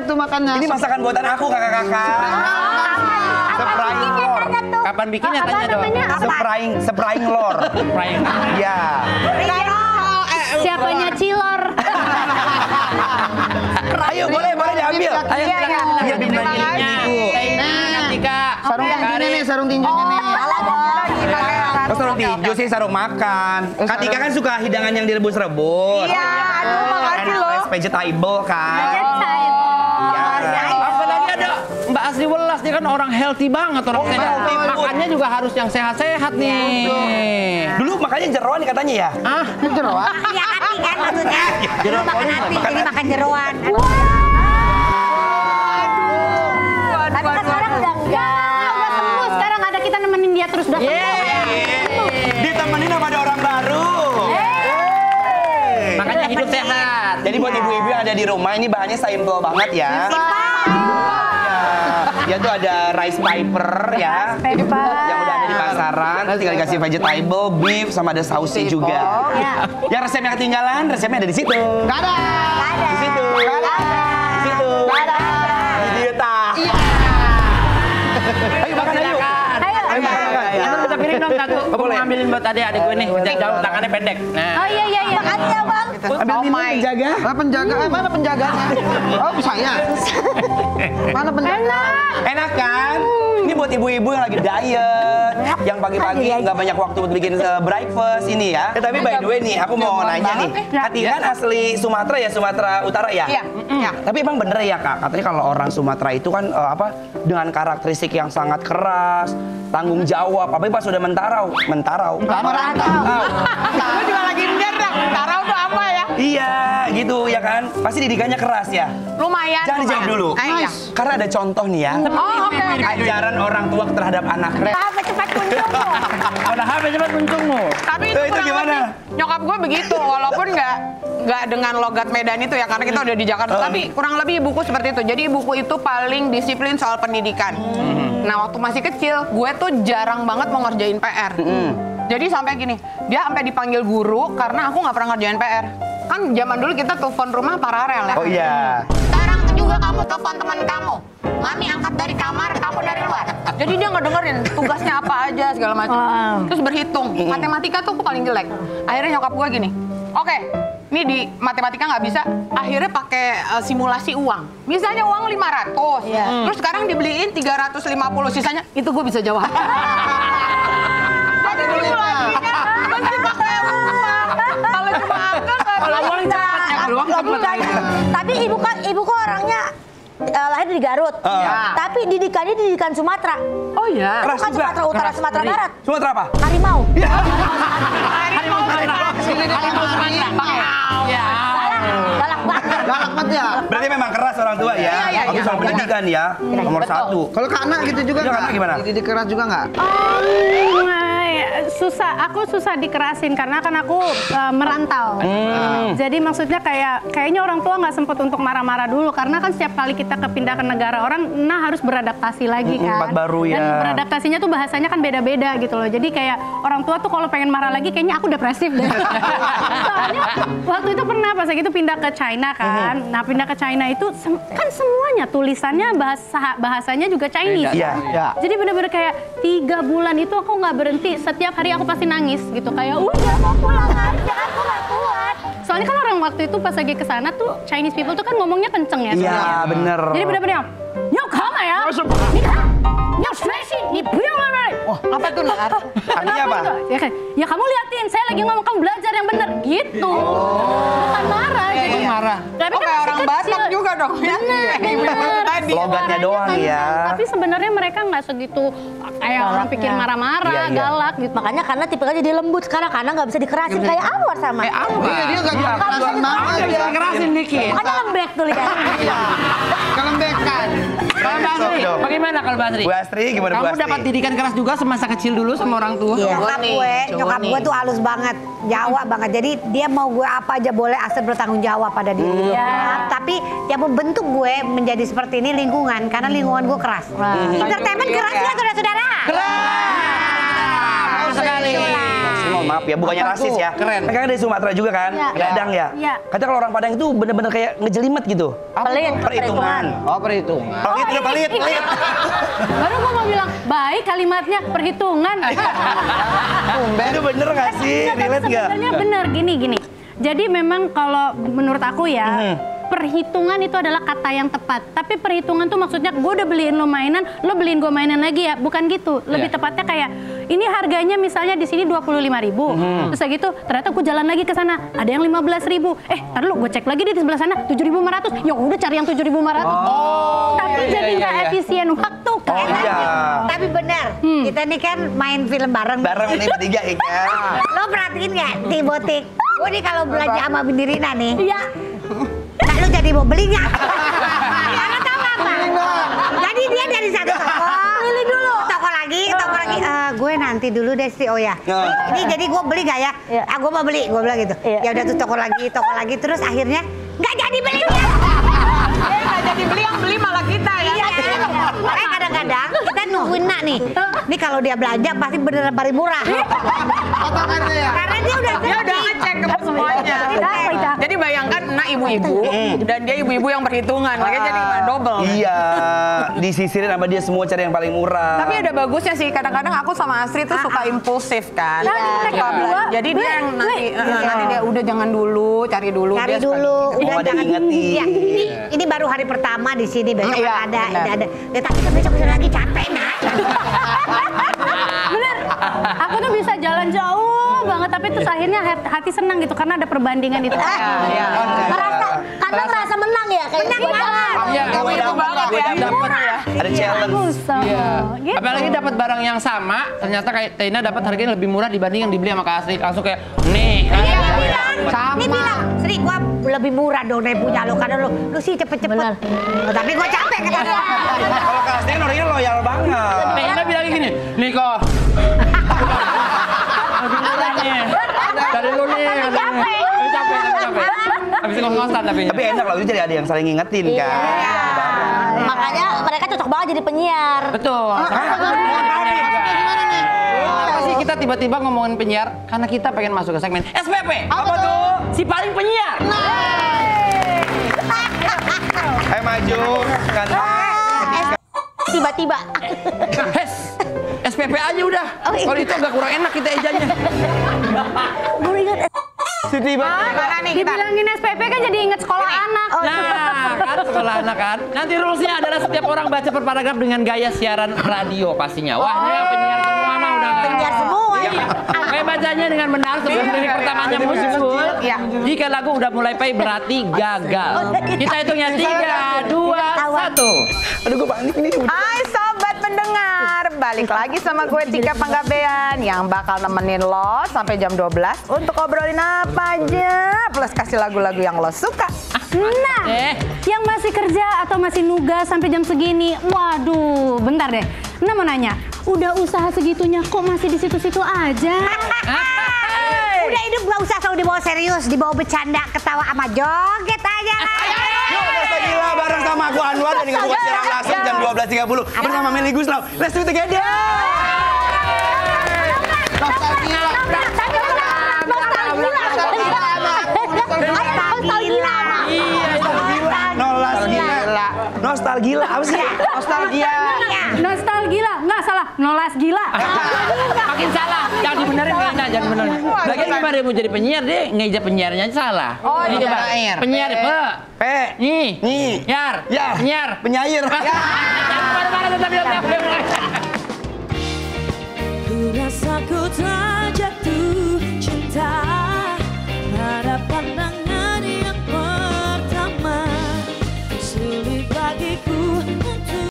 tuh makannya? Ini masakan buatan aku kakak-kakak. Spraying lor. Kapan bikinnya tanya dong. Spraying lor. Spraying. Iya. Siapanya Cilor? Ayo boleh diambil. Ayo silakan. Iya Bimbingannya. Katika. Sarung tinjunya nih, sarung tinjunya nih. Oh, sarung tinju sih sarung makan. Katika kan suka hidangan yang direbus-rebus. Iya, aduh makasih loh. Vegetable kan. Apalagi ada Mbak Asri Welas, dia kan orang healthy banget, orang sehat. Makannya juga harus yang sehat-sehat nih. Dulu makanya jeroan katanya ya. Ah, Jeroan? Iya hati kan maksudnya. Jeroan Makan poli hati, makan jadi hati. makan jeroan. Tapi kan sekarang udah enggak. Udah sembuh, sekarang ada kita nemenin dia terus udah sembuh. Ditemenin sama ada orang baru. makanya hidup sehat. Jadi buat ibu-ibu yang ada di rumah ini bahannya simple banget ya. Ya tuh ada rice paper ya. Yang udah ada di pasaran. Tinggal dikasih vegetable, beef sama ada sausnya juga. Yang resepnya ketinggalan, resepnya ada di situ. Nggak ada. Di situ. Di situ. Di dietah. Ayo makan ayo. Ayo makan. Kita piring dong satu. Aku mau ngambilin buat adik-adik gue nih. Jauh tangannya pendek. Nah. Oh iya. Makasih ya bang. Ambil minum penjaga. Mana penjaganya? Oh, saya. Mana penjaga? Enak kan? Ini buat ibu-ibu yang lagi diet, yang pagi-pagi nggak banyak waktu buat bikin breakfast ini ya. Tapi by the way nih, aku mau nanya nih. Hati kan asli Sumatera ya, Sumatera Utara ya? Iya. Tapi emang bener ya kak, katanya kalau orang Sumatera itu kan dengan karakteristik yang sangat keras, tanggung jawab. Apalagi pas udah mentarau. Gue juga lagi bener dah. Tarau tuh apa ya? Iya, gitu ya kan. Pasti didikannya keras ya. Lumayan. Jangan dijawab dulu. Iya. Karena ada contoh nih ya. Oh oke. Ajaran orang tua terhadap anak. Cepat kunjungmu. Udah habis cepat muncungmu. Tapi Itu kurang gimana? lebih nyokap gue begitu, walaupun nggak dengan logat Medan itu ya, karena kita udah di Jakarta. Tapi kurang lebih ibuku seperti itu. Jadi ibuku itu paling disiplin soal pendidikan. Nah waktu masih kecil, gue tuh jarang banget mau ngerjain PR. Jadi sampai gini, dia sampai dipanggil guru karena aku nggak pernah ngerjain PR. Kan zaman dulu kita telepon rumah paralel ya. Oh iya. Sekarang juga kamu telepon teman kamu. Mami angkat dari kamar, kamu dari luar. Jadi dia nggak dengerin tugasnya apa aja segala macam. Terus berhitung. Matematika tuh aku paling jelek. Akhirnya nyokap gue gini. Oke, ini di matematika nggak bisa. Akhirnya pakai simulasi uang. Misalnya uang 500. Terus sekarang dibeliin 350. Sisanya itu gue bisa jawab. Jadi simulasinya masih pakai uang. Kalau cuma angka Kalau uang cepat ya, kalau uang cepat. Tapi ibu kok orangnya lahir di Garut. Tapi didikannya didikan Sumatera. Oh iya. Keras Bukan juga. Sumatera Utara, Sumatera Barat. Sumatera apa? Harimau. Harimau Sumatera. Ya. Galak banget. Galak banget ya. Berarti memang keras orang tua ya. Iya. Tapi soal pendidikan ya. Nomor satu. Kalau ke anak gitu juga Iya, nggak? anak gimana? Dididik keras juga nggak? Aku susah dikerasin karena kan aku merantau. Jadi maksudnya kayaknya orang tua nggak sempet untuk marah-marah dulu karena kan setiap kali kita kepindah ke negara orang, harus beradaptasi lagi kan. Tempat baru ya. Dan beradaptasinya tuh bahasanya kan beda-beda gitu loh. Jadi kayak orang tua tuh kalau pengen marah lagi kayaknya aku depresif deh. Soalnya waktu itu pernah pas gitu pindah ke China kan. Nah pindah ke China itu kan semuanya tulisannya bahasanya juga Chinese. Iya. Jadi bener-bener kayak 3 bulan itu aku nggak berhenti. Setiap hari aku pasti nangis gitu. Kayak udah mau pulang aja, aku nggak kuat. Soalnya kan orang waktu itu pas lagi kesana tuh Chinese people tuh kan ngomongnya kenceng ya. Iya, bener. Jadi bener-bener yang, "Nyok kama ya? Nyok sih, nih buyang mana?" Apa tuh Nar? Artinya apa? Ya kamu liatin, saya lagi ngomong kamu belajar yang bener gitu. Bukan marah. Jadi Marah. Tapi Oh kan kayak masih orang kecil. Batak juga dong ya. Bener. Tadi. Logatnya doang ya. Tapi sebenarnya mereka nggak segitu kayak orang pikir marah-marah, Iya. galak gitu. Makanya karena tipikalnya jadi lembut sekarang karena nggak bisa dikerasin kayak Anwar sama. Iya, dia nggak kerasan banget ya. Kerasin dikit. Makanya lembek tuh lihat. Kelembekan. Kalau Mbak Asri, bagaimana kalau Mbak Asri? Bu Astri, gimana Bu Kamu Astri? dapat didikan keras juga semasa kecil dulu sama orang tua? Iya. Nyokap gue tuh halus banget, Jawa banget. Jadi dia mau gue apa aja boleh asal bertanggung jawab pada diri. Tapi yang membentuk gue menjadi seperti ini lingkungan, karena lingkungan gue keras. Entertainment keras nggak saudara-saudara? Sekali. maaf ya, bukannya rasis ya. Keren. Kan dari Sumatera juga kan? Iya. Padang ya? Iya. Katanya kalau orang Padang itu bener-bener kayak ngejelimet gitu. Pelit, Perhitungan. Oh, perhitungan. Pelit, udah pelit. Baru gue mau bilang, baik kalimatnya perhitungan. Itu bener nggak sih? Relate nggak? Sebenarnya bener, gini. Jadi memang kalau menurut aku ya, perhitungan itu adalah kata yang tepat. Tapi perhitungan tuh maksudnya gue udah beliin lo mainan, lo beliin gue mainan lagi ya. Bukan gitu. Lebih tepatnya kayak ini harganya misalnya di sini 25.000. Terus kayak gitu, ternyata gue jalan lagi ke sana, ada yang 15.000. Tar lu gue cek lagi di sebelah sana 7.500. Ya udah cari yang 7.500. Tapi jadi nggak efisien waktu kan. Oh iya. Tapi benar, kita nih kan main film bareng. Bareng nih bertiga ya kan? Lo perhatiin nggak di butik? Gue nih kalau belanja sama Bindirina nih. Iya. Nah, lu jadi mau beli nggak? Karena tahu apa? Jadi dia dari satu toko, pilih dulu. Toko lagi. Gue nanti dulu deh sih, oh ya. Ini jadi gue beli nggak ya? Gue mau beli, gue bilang gitu. Ya udah tuh toko lagi. Terus akhirnya nggak jadi beli. Nggak jadi beli, yang beli malah kita ya. Makanya kadang-kadang kita nungguin nak nih. Ini kalau dia belanja pasti beneran paling murah. Otokannya ya. Karena dia udah ngecek ke semuanya. Jadi bayangkan nak ibu-ibu dan dia ibu-ibu yang perhitungan, makanya jadi double. Iya, disisirin sama dia semua cari yang paling murah. Tapi ada bagusnya sih, kadang-kadang aku sama Astrid tuh suka impulsif kan. Suka belanja. Jadi dia yang nanti dia udah jangan dulu, cari dulu. Cari Dia suka dulu, gitu. udah ada jangan ingetin. ya, ini baru hari pertama di sini, besok Iya, ada. benar. Ya, tapi kan besok lagi capek nak. Bener, aku tuh bisa jalan jauh banget, tapi terus akhirnya hati senang gitu karena ada perbandingan itu. Karena merasa menang ya kayak Menang gitu. banget. Iya, Gue dapet ya. Ada challenge. Iya. Gitu. Apalagi dapat barang yang sama, ternyata kayak Tina dapat harganya lebih murah dibanding yang dibeli sama Kak Astrid. Langsung kayak, nih. Ini bilang, Sri gua lebih murah dong dari punya lo karena lu sih cepet-cepet. Oh, tapi gua capek kata dia. Kalau Kak Astrid orangnya loyal banget. Tina bilang gini, nih kok. Lebih murah nih. Dari lu nih. Capek. Habis ngos-ngosan tapi. Tapi enak lah, itu jadi ada yang saling ngingetin kan. Makanya mereka cocok banget jadi penyiar. Betul. Kenapa sih kita tiba-tiba ngomongin penyiar? Karena kita pengen masuk ke segmen SPP. Apa tuh? Si paling penyiar. Ayo maju. Tiba-tiba. Hes. SPP aja udah. Kalau itu agak kurang enak kita ejanya. Gue ingat Mana nih kita? Dibilangin SPP kan jadi inget sekolah anak. Nah, kan sekolah anak kan. Nanti rulesnya adalah setiap orang baca per paragraf dengan gaya siaran radio pastinya. Wah, ini penyiar semua mah udah. penyiar semua ya. Kayak bacanya dengan benar sebelum lirik pertamanya muncul. Jika lagu udah mulai play berarti gagal. Kita hitungnya 3, 2, 1. Aduh, gue panik nih. Hai sobat pendengar, balik lagi sama gue Tika Panggabean yang bakal nemenin lo sampai jam 12 untuk ngobrolin apa aja, plus kasih lagu-lagu yang lo suka. Nah, yang masih kerja atau masih nugas sampai jam segini, waduh, bentar deh. Nah, mau nanya, udah usaha segitunya kok masih di situ-situ aja? Udah hidup gak usah selalu dibawa serius, dibawa bercanda, ketawa sama joget aja. Yuk, Pesta Gila bareng sama aku Anwar dan dengan gue siaran langsung jam 12.30 bersama Meli Guslau. Let's do it together. Nostalgia apa sih? Nostalgia. Nostalgia, nggak salah, nolas gila. Makin salah. Jangan dibenerin kayaknya, jangan dibenerin. Lagian gimana dia mau jadi penyiar deh, ngeja penyiarnya aja salah. Oh, ini iya. coba. Penyiar, P. Nih. Nih. Yar. Ya. Penyiar. Penyair. Jangan kemana-mana, tetap di Ku rasa ku tak